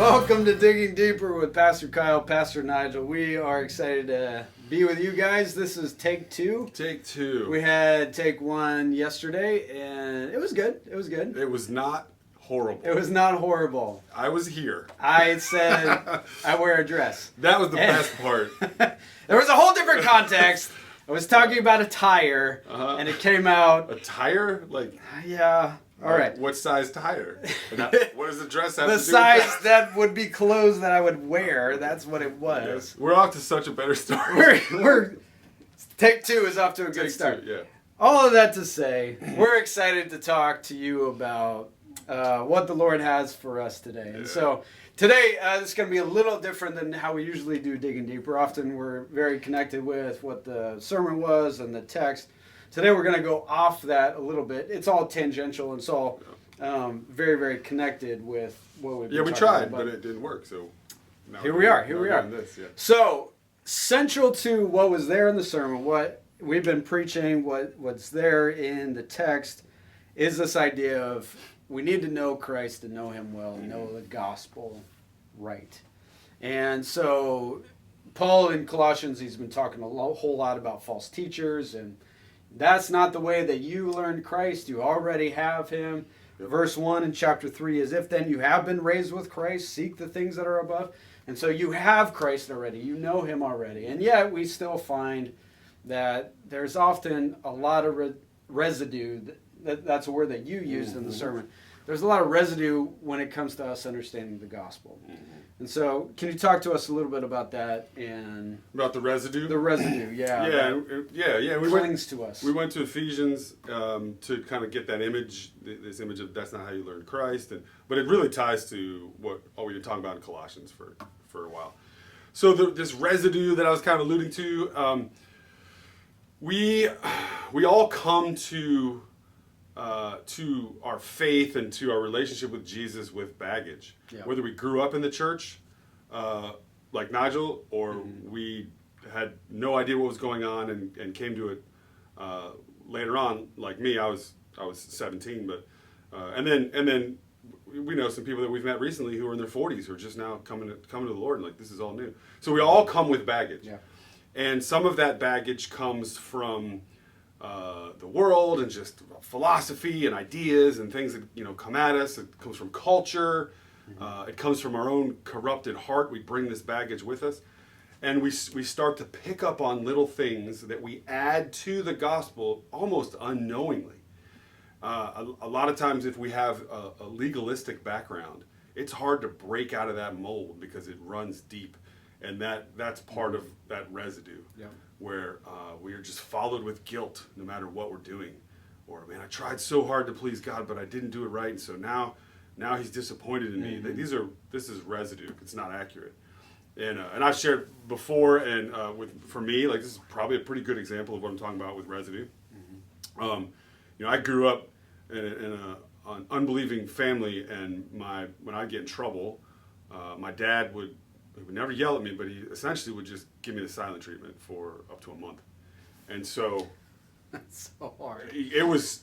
Welcome to Digging Deeper with Pastor Kyle, Pastor Nigel. We are excited to be with you guys. This is take two. Take two. We had take one yesterday, and it was good. It was good. It was not horrible. It was not horrible. I was here. I said I wear a dress. That was the best part. There was a whole different context. I was talking about a tire, and it came out. A tire? Like, yeah. All right. What size tire? What does the dress have The to do size with that would be clothes that I would wear. That's what it was. Yes. We're off to such a better start. We're take two is off to a good Take start. two, yeah. All of that to say, we're excited to talk to you about what the Lord has for us today. And so today, this is going to be a little different than how we usually do Digging Deeper. Often we're very connected with what the sermon was and the text. Today we're going to go off that a little bit. It's all tangential and it's all very, very connected with what we've been we talking tried, about. but it didn't work. So now Here we are. doing this, yeah. So, central to what was there in the sermon, what we've been preaching, what's there in the text, is this idea of we need to know Christ and know Him well, know the gospel right. And so, Paul in Colossians, he's been talking a whole lot about false teachers, and that's not the way that you learned Christ. You already have Him. Yep. Verse 1 in chapter 3 is, if then you have been raised with Christ, seek the things that are above. And so you have Christ already. You know Him already. And yet we still find that there's often a lot of residue. That's a word that you used in the sermon. There's a lot of residue when it comes to us understanding the gospel. And so can you talk to us a little bit about that and About the residue? the residue, yeah. We clings to us. We went to Ephesians to kind of get that image, this image of that's not how you learn Christ, but it really ties to what we've been talking about in Colossians for a while. So this residue that I was kind of alluding to, we all come to our faith and to our relationship with Jesus with baggage. Yeah. Whether we grew up in the church, like Nigel, or we had no idea what was going on and came to it later on, like me. I was 17, but and then we know some people that we've met recently who are in their 40s who are just now coming to the Lord, and like this is all new. So we all come with baggage, and some of that baggage comes from the world and just philosophy and ideas and things that come at us. It comes from culture. It comes from our own corrupted heart. We bring this baggage with us, and we start to pick up on little things that we add to the gospel almost unknowingly. A lot of times, if we have a legalistic background, it's hard to break out of that mold because it runs deep, and that's part of that residue. Yeah. Where we are just followed with guilt no matter what we're doing. Or, man, I tried so hard to please God, but I didn't do it right, and so now He's disappointed in me. This is residue. It's not accurate. And I've shared before, and for me, like this is probably a pretty good example of what I'm talking about with residue. I grew up in an unbelieving family, and when I get in trouble, my dad would never yell at me, but he essentially would just give me the silent treatment for up to a month. And so that's so hard. It was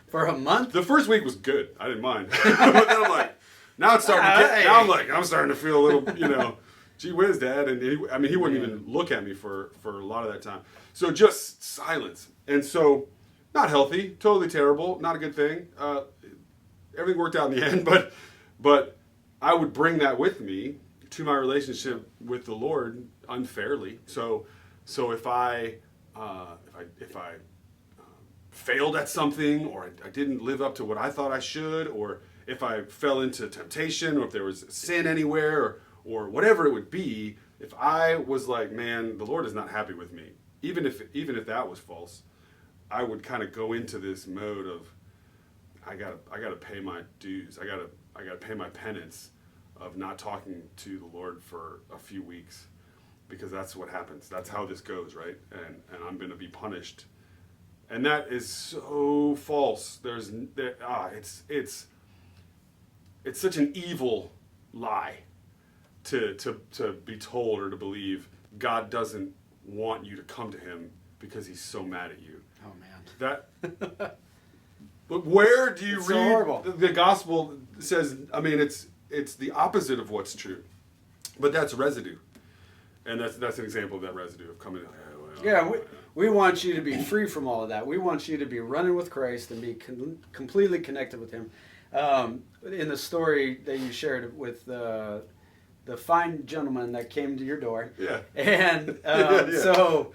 for a month. The first week was good. I didn't mind. But then I'm like, now it's starting to get. Now I'm starting to feel a little, gee whiz, Dad. And he wouldn't even look at me for a lot of that time. So just silence. And so, not healthy, totally terrible, not a good thing. Everything worked out in the end, but I would bring that with me to my relationship with the Lord unfairly. So if I failed at something, or I didn't live up to what I thought I should, or if I fell into temptation, or if there was sin anywhere, or whatever it would be, if I was like, man, the Lord is not happy with me, even if that was false, I would kind of go into this mode of I gotta pay my dues. I gotta pay my penance of not talking to the Lord for a few weeks, because that's what happens. That's how this goes, right? And I'm going to be punished, and that is so false. It's such an evil lie to be told or to believe God doesn't want you to come to Him because He's so mad at you. Oh man, that. But where do you read horrible. the gospel says? I mean, it's it's the opposite of what's true, but that's residue, and that's an example of that residue of coming. Yeah, we want you to be free from all of that. We want you to be running with Christ and be completely connected with Him. In the story that you shared with the fine gentleman that came to your door, Yeah, and Yeah. so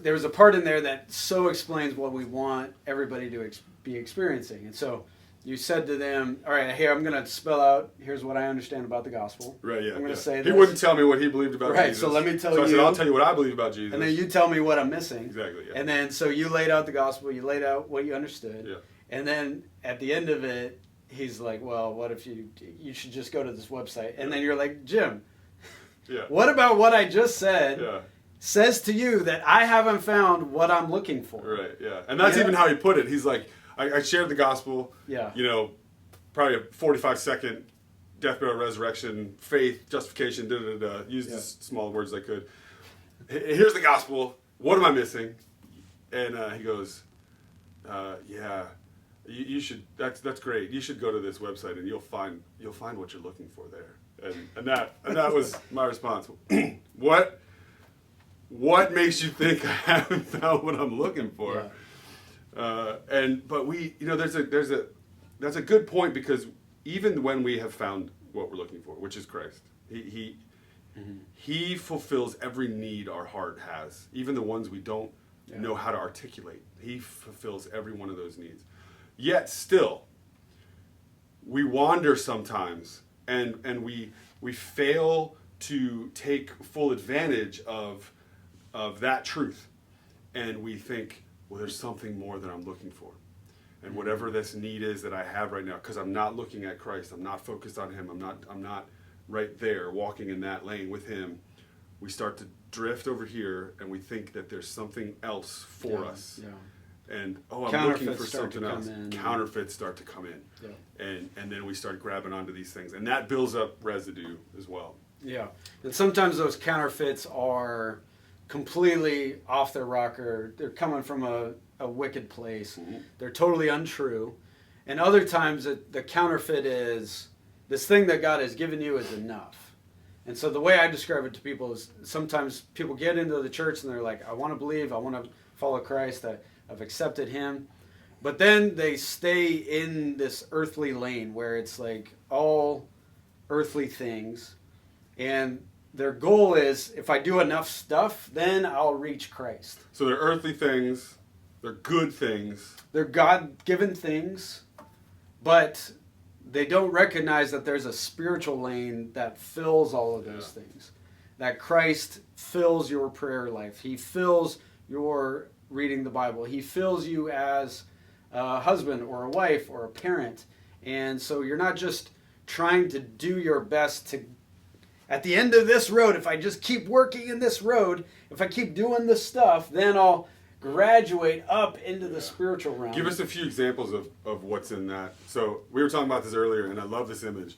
there's a part in there that so explains what we want everybody to be experiencing. And so you said to them, all right, here, I'm going to spell out, here's what I understand about the gospel. right. Yeah, I'm going to say he this. wouldn't tell me what he believed about Right, Jesus. so let me tell So I said, you- I'll tell you what I believe about Jesus. And then you tell me what I'm missing. Exactly. Yeah. And then so you laid out the gospel, you laid out what you understood. Yeah. And then at the end of it, he's like, well, what if you should just go to this website? And then you're like, Jim, Yeah. what about what I just said Yeah. says to you that I haven't found what I'm looking for? Right. Yeah. And that's Yeah. even how he put it. He's like, I shared the gospel. Yeah. You know, probably a 45-second death, burial, resurrection, faith, justification, used Yeah. as small words as I could. Here's the gospel. What am I missing? And he goes, yeah, you should. That's great. You should go to this website and you'll find what you're looking for there. And that was my response. What makes you think I haven't found what I'm looking for? Yeah. But that's a good point, because even when we have found what we're looking for, which is Christ, he fulfills every need our heart has, even the ones we don't know how to articulate. He fulfills every one of those needs. Yet still, we wander sometimes, and we fail to take full advantage of that truth, and we think, well, there's something more that I'm looking for. And whatever this need is that I have right now, because I'm not looking at Christ, I'm not focused on Him, I'm not right there walking in that lane with Him, we start to drift over here and we think that there's something else for us. Yeah. And I'm Counterfeits looking for start to something else. come in. Counterfeits start to come in. Yeah. And then we start grabbing onto these things. And that builds up residue as well. Yeah. And sometimes those counterfeits are completely off their rocker. They're coming from a wicked place. Mm-hmm. They're totally untrue. And other times the counterfeit is this thing that God has given you is enough. And so the way I describe it to people is sometimes people get into the church and they're like, I want to believe, I want to follow Christ, I've accepted Him. But then they stay in this earthly lane where it's like all earthly things. And their goal is, if I do enough stuff, then I'll reach Christ. So they're earthly things, they're good things. They're God-given things, but they don't recognize that there's a spiritual lane that fills all of those things. That Christ fills your prayer life. He fills your reading the Bible. He fills you as a husband or a wife or a parent. And so you're not just trying to do your best to, at the end of this road, if I just keep working in this road, if I keep doing this stuff, then I'll graduate up into the spiritual realm. Give us a few examples of what's in that. So we were talking about this earlier, and I love this image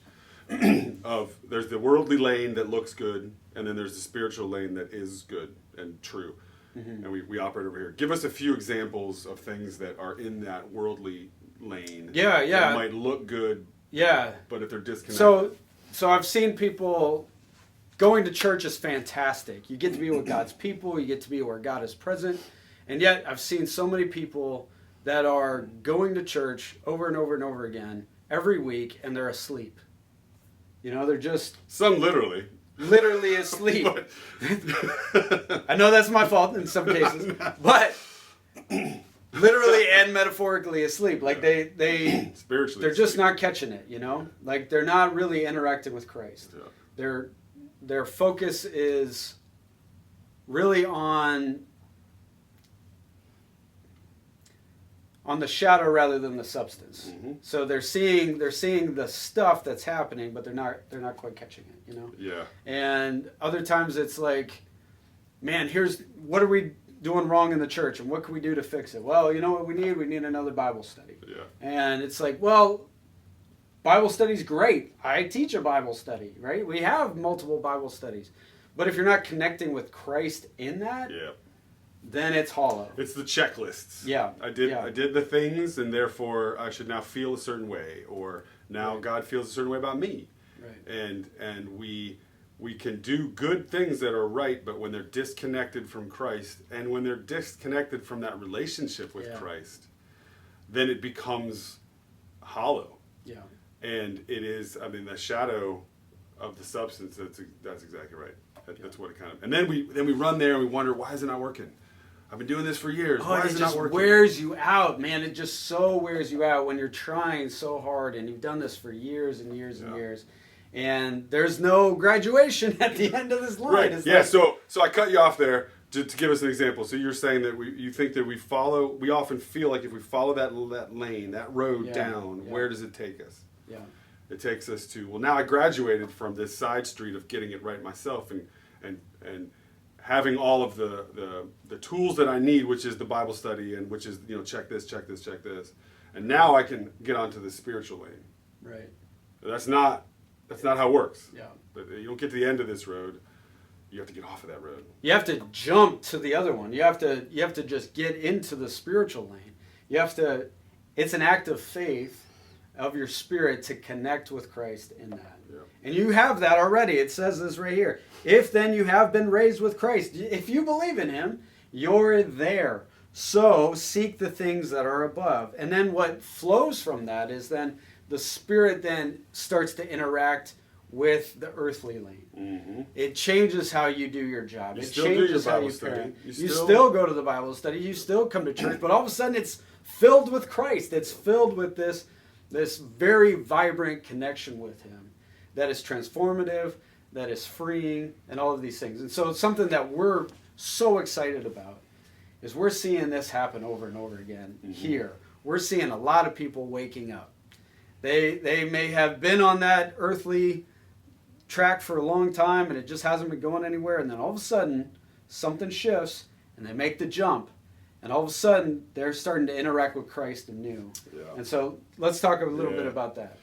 of there's the worldly lane that looks good, and then there's the spiritual lane that is good and true. Mm-hmm. And we operate over here. Give us a few examples of things that are in that worldly lane. Yeah. That might look good. Yeah. But if they're disconnected. So I've seen people, going to church is fantastic. You get to be with God's people. You get to be where God is present. And yet I've seen so many people that are going to church over and over and over again every week, and they're asleep. You know, they're just some literally asleep. I know that's my fault in some cases, but literally and metaphorically asleep. Like they spiritually, they're just not catching it. You know, like they're not really interacting with Christ. Yeah. Their focus is really on the shadow rather than the substance. Mm-hmm. So they're seeing the stuff that's happening, but they're not quite catching it, you know? Yeah. And other times it's like, man, here's what are we doing wrong in the church and what can we do to fix it? Well, you know what we need? We need another Bible study. Yeah. And it's like, well, Bible study's great. I teach a Bible study, right? We have multiple Bible studies. But if you're not connecting with Christ in that, then it's hollow. It's the checklists. Yeah. I did the things, and therefore I should now feel a certain way, or Now Right. God feels a certain way about me. Right. And we can do good things that are right, but when they're disconnected from Christ, and when they're disconnected from that relationship with Yeah. Christ, then it becomes hollow. Yeah. And it is, I mean, the shadow of the substance. That's exactly right. That's what it kind of. And then we run there and we wonder, why is it not working? I've been doing this for years. Oh, Why it is it just not working? wears you out, man. It just so wears you out when you're trying so hard and you've done this for years and years and Yeah. years. And there's no graduation at the end of this line. Right. It's Yeah. like- So I cut you off there to give us an example. So you're saying that you think that we often feel like if we follow that lane, that road Yeah, down, yeah. where does it take us? Yeah. It takes us to, well, now I graduated from this side street of getting it right myself and having all of the tools that I need, which is the Bible study and which is, check this, check this, check this. And now I can get onto the spiritual lane. Right. That's not how it works. Yeah. But you don't get to the end of this road. You have to get off of that road. You have to jump to the other one. You have to just get into the spiritual lane. It's an act of faith of your spirit to connect with Christ in that. Yeah. And you have that already. It says this right here. If then you have been raised with Christ, if you believe in him, you're there. So seek the things that are above. And then what flows from that is then the spirit then starts to interact with the earthly lane. Mm-hmm. It changes how you do your job. You It still do your changes how Bible you study. parent. You You still- still go to the Bible study. You still come to church. But all of a sudden, it's filled with Christ. It's filled with this very vibrant connection with him that is transformative, that is freeing, and all of these things. And so it's something that we're so excited about is we're seeing this happen over and over again here. We're seeing a lot of people waking up. They may have been on that earthly track for a long time and it just hasn't been going anywhere, and then all of a sudden something shifts and they make the jump, and all of a sudden they're starting to interact with Christ anew. Yeah. And so let's talk a little bit Yeah. about that.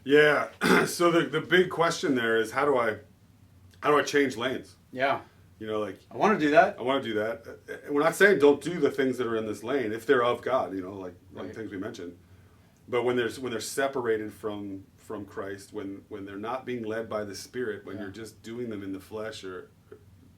Yeah. So the big question there is how do I change lanes? Yeah, Like I want to do that. I want to do that. And we're not saying don't do the things that are in this lane if they're of God, like Right. things we mentioned. But when they're separated from Christ, when they're not being led by the Spirit, when Yeah. you're just doing them in the flesh,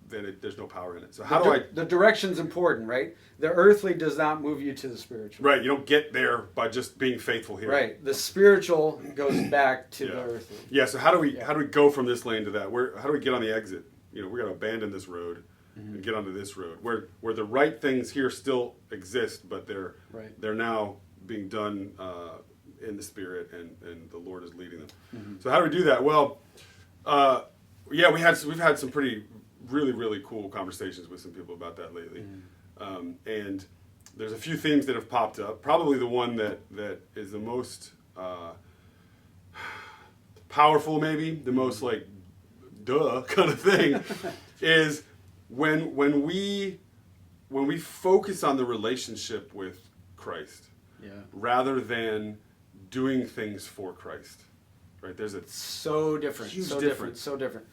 then there's no power in it. So how do I? The direction's important, right? The earthly does not move you to the spiritual. Right, you don't get there by just being faithful here. Right. The spiritual goes back to Yeah. the earthly. Yeah. So how do we Yeah. go from this lane to that? How do we get on the exit? We got to abandon this road and get onto this road where the right things here still exist, but they're Right. they're now being done in the Spirit, and the Lord is leading them. So how do we do that? Well, we've had some really really cool conversations with some people about that lately, and there's a few themes that have popped up. Probably the one that is the most powerful, maybe the most like duh kind of thing, is when we focus on the relationship with Christ Yeah. rather than doing things for Christ. Right? There's a So different. Huge so difference. So different.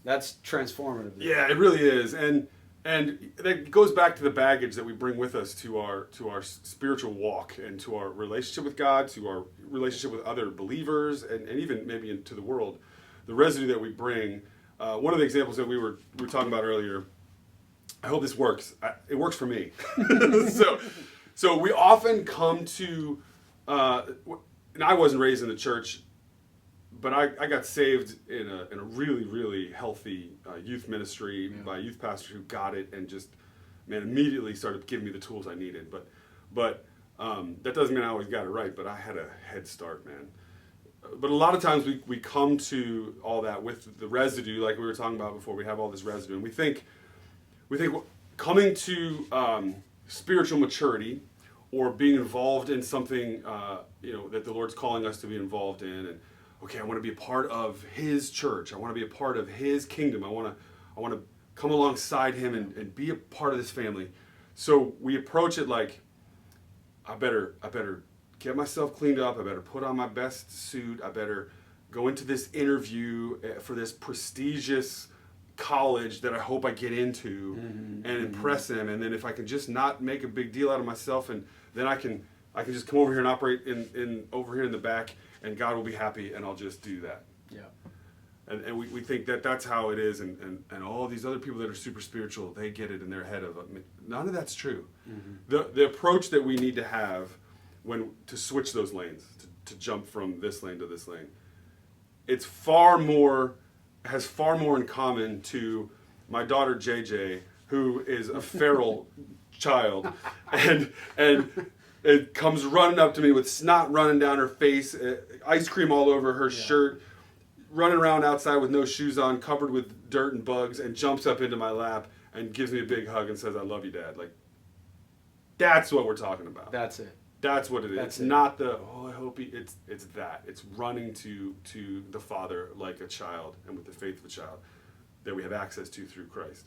That's transformative. yeah, it really is, and that goes back to the baggage that we bring with us to our spiritual walk and to our relationship with God, to our relationship with other believers, and even maybe into the world. The residue that we bring. One of the examples that we were talking about earlier. I hope this works. It works for me. So we often come to. And I wasn't raised in the church, but I got saved in a really really healthy youth ministry by a youth pastor who got it and just immediately started giving me the tools I needed. But that doesn't mean I always got it right. But I had a head start, man. But a lot of times we come to all that with the residue, like we were talking about before. We have all this residue, and we think coming to spiritual maturity or being involved in something that the Lord's calling us to be involved in, and okay, I want to be a part of His church. I want to be a part of His kingdom. I want to come alongside Him and be a part of this family. So we approach it like, I better get myself cleaned up. I better put on my best suit. I better go into this interview for this prestigious college that I hope I get into and impress him. And then if I can just not make a big deal out of myself, and then I can just come over here and operate in over here in the back. and God will be happy, and I'll just do that. Yeah. And we think that that's how it is, and all these other people that are super spiritual, they get it in their head of it. None of that's true. The approach that we need to have to switch those lanes, to jump from this lane to this lane, has far more in common to my daughter JJ, who is a feral child, and it comes running up to me with snot running down her face, ice cream all over her shirt, running around outside with no shoes on, covered with dirt and bugs, and jumps up into my lap and gives me a big hug and says, "I love you, Dad." Like, that's what we're talking about. That's it. That's what it is. It's not the, I hope he, it's that. It's running to the Father like a child, and with the faith of a child that we have access to through Christ.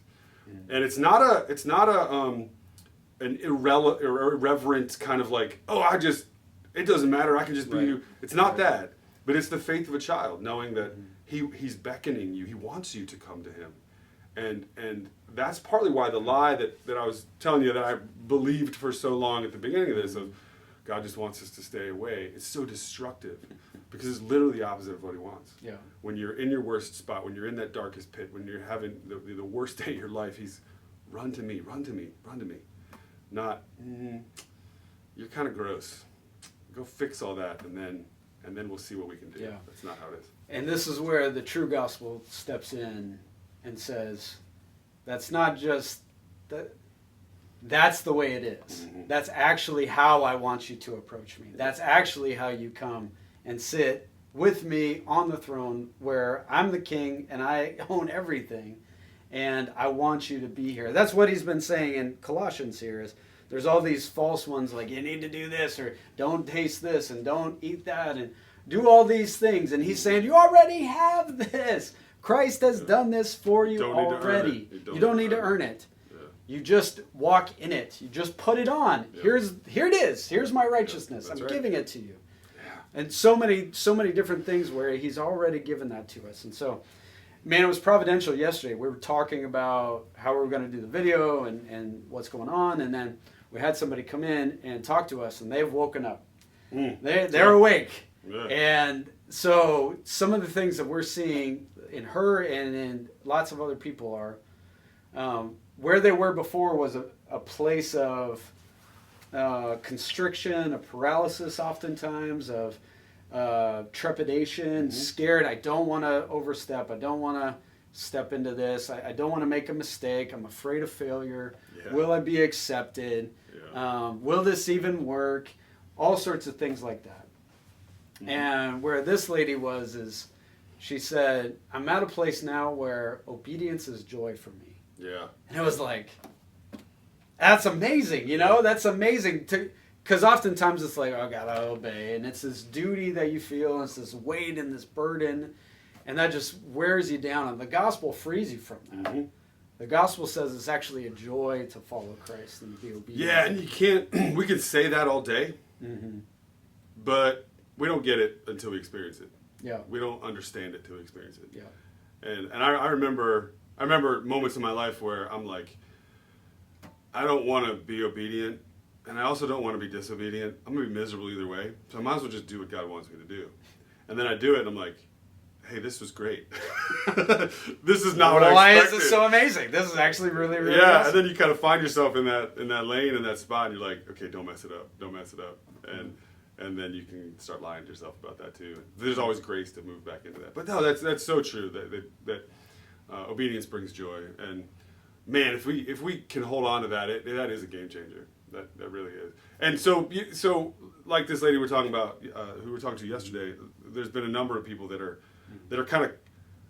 And it's not an irreverent kind of like, it doesn't matter, I can just be you. It's not that. But it's the faith of a child, knowing that he's beckoning you. He wants you to come to him. And that's partly why the lie that I was telling you that I believed for so long at the beginning of this, of God just wants us to stay away, it's so destructive. Because it's literally the opposite of what he wants. Yeah. When you're in your worst spot, when you're in that darkest pit, when you're having the worst day of your life, he's, run to me, run to me, run to me. Not, you're kind of gross. Go fix all that, and then we'll see what we can do. Yeah. That's not how it is. And this is where the true gospel steps in and says, that's not just that. That's the way it is. That's actually how I want you to approach me. That's actually how you come and sit with me on the throne where I'm the king and I own everything, and I want you to be here. That's what he's been saying in Colossians here, is there's all these false ones like, you need to do this, or don't taste this, and don't eat that, and do all these things. And he's saying, you already have this. Christ has done this for you already. You don't need to earn it. You just walk in it. You just put it on. Yep. Here it is. Here's my righteousness. I'm giving it to you. Yeah. And so many different things where he's already given that to us. And so, man, it was providential yesterday. We were talking about how we were going to do the video and what's going on. And then we had somebody come in and talk to us, and they've woken up. They're awake. Yeah. And so some of the things that we're seeing in her and in lots of other people are, where they were before was a place of constriction, of paralysis oftentimes, of trepidation, scared. I don't want to overstep. I don't want to step into this. I don't want to make a mistake. I'm afraid of failure. Yeah. Will I be accepted? Yeah. Will this even work? All sorts of things like that. And where this lady was is, she said, I'm at a place now where obedience is joy for me. Yeah. And it was like, that's amazing, that's amazing. Because oftentimes it's like, oh, I gotta obey. And it's this duty that you feel, and it's this weight and this burden. And that just wears you down. And the gospel frees you from that. The gospel says it's actually a joy to follow Christ and be obedient. Yeah, and you can't, we can say that all day, but we don't get it until we experience it. Yeah. We don't understand it until we experience it. Yeah. And I remember moments in my life where I'm like, I don't want to be obedient, and I also don't want to be disobedient. I'm going to be miserable either way, so I might as well just do what God wants me to do. And then I do it, and I'm like, hey, this was great. This is not what I expected. Why is this so amazing? This is actually really, really awesome. And then you kind of find yourself in that lane, in that spot, and you're like, okay, don't mess it up. And then you can start lying to yourself about that too. There's always grace to move back into that. But no, that's so true, that obedience brings joy. And man, if we can hold on to that, that is a game changer. That really is. And so like this lady we're talking about, who we were talking to yesterday, there's been a number of people that are kind of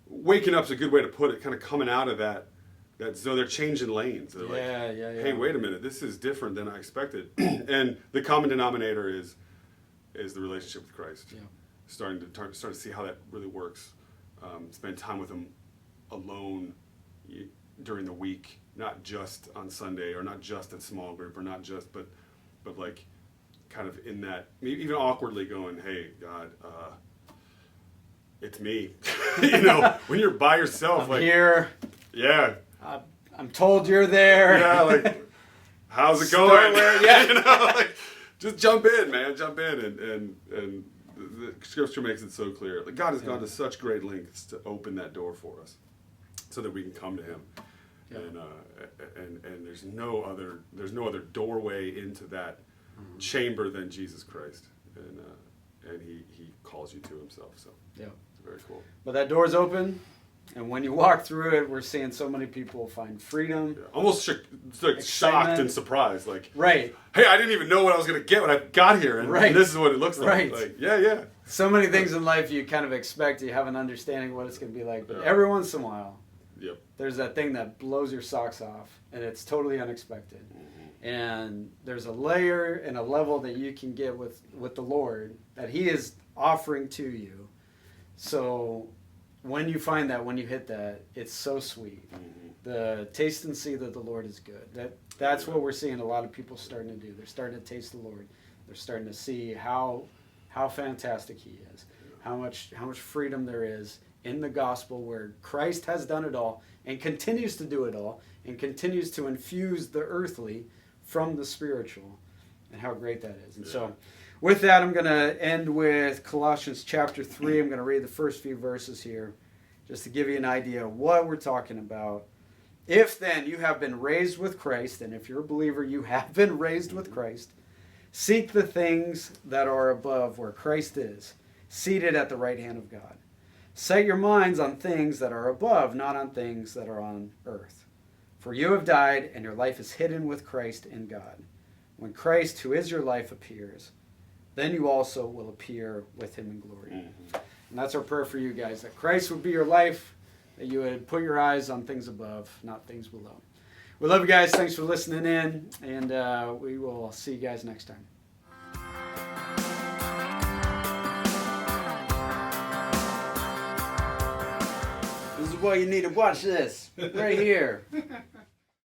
waking up's a good way to put it, kind of coming out of that so they're changing lanes. They're hey, wait a minute, this is different than I expected. And the common denominator is the relationship with Christ. Yeah. Starting to see how that really works. Spend time with him alone during the week, not just on Sunday, or not just in small group, or not just, but like kind of in that, maybe even awkwardly going, hey, God, it's me. When you're by yourself, I'm here. Yeah. I'm told you're there. Yeah, like, how's it going? Yeah. Just jump in, man. Jump in, and the scripture makes it so clear. Like God has gone to such great lengths to open that door for us, so that we can come to Him, and there's no other doorway into that chamber than Jesus Christ, and He calls you to Himself. So yeah, it's very cool. But that door's open. And when you walk through it, we're seeing so many people find freedom. Yeah. Almost shocked and surprised. Like, right. Hey, I didn't even know what I was going to get when I got here. And this is what it looks like. Right. Like, yeah. So many things in life you kind of expect. You have an understanding of what it's going to be like. But every once in a while, there's that thing that blows your socks off. And it's totally unexpected. Mm-hmm. And there's a layer and a level that you can get with the Lord that He is offering to you. So when you find that, when you hit that, it's so sweet. Mm-hmm. The taste and see that the Lord is good. That's what we're seeing a lot of people starting to do. They're starting to taste the Lord. They're starting to see how fantastic He is, how much freedom there is in the gospel, where Christ has done it all and continues to do it all and continues to infuse the earthly from the spiritual, and how great that is. And so with that, I'm going to end with Colossians chapter 3. I'm going to read the first few verses here just to give you an idea of what we're talking about. If then you have been raised with Christ, and if you're a believer, you have been raised with Christ, seek the things that are above, where Christ is, seated at the right hand of God. Set your minds on things that are above, not on things that are on earth. For you have died, and your life is hidden with Christ in God. When Christ, who is your life, appears, then you also will appear with Him in glory. Mm-hmm. And that's our prayer for you guys, that Christ would be your life, that you would put your eyes on things above, not things below. We love you guys. Thanks for listening in, and we will see you guys next time. This is why you need to watch this right here.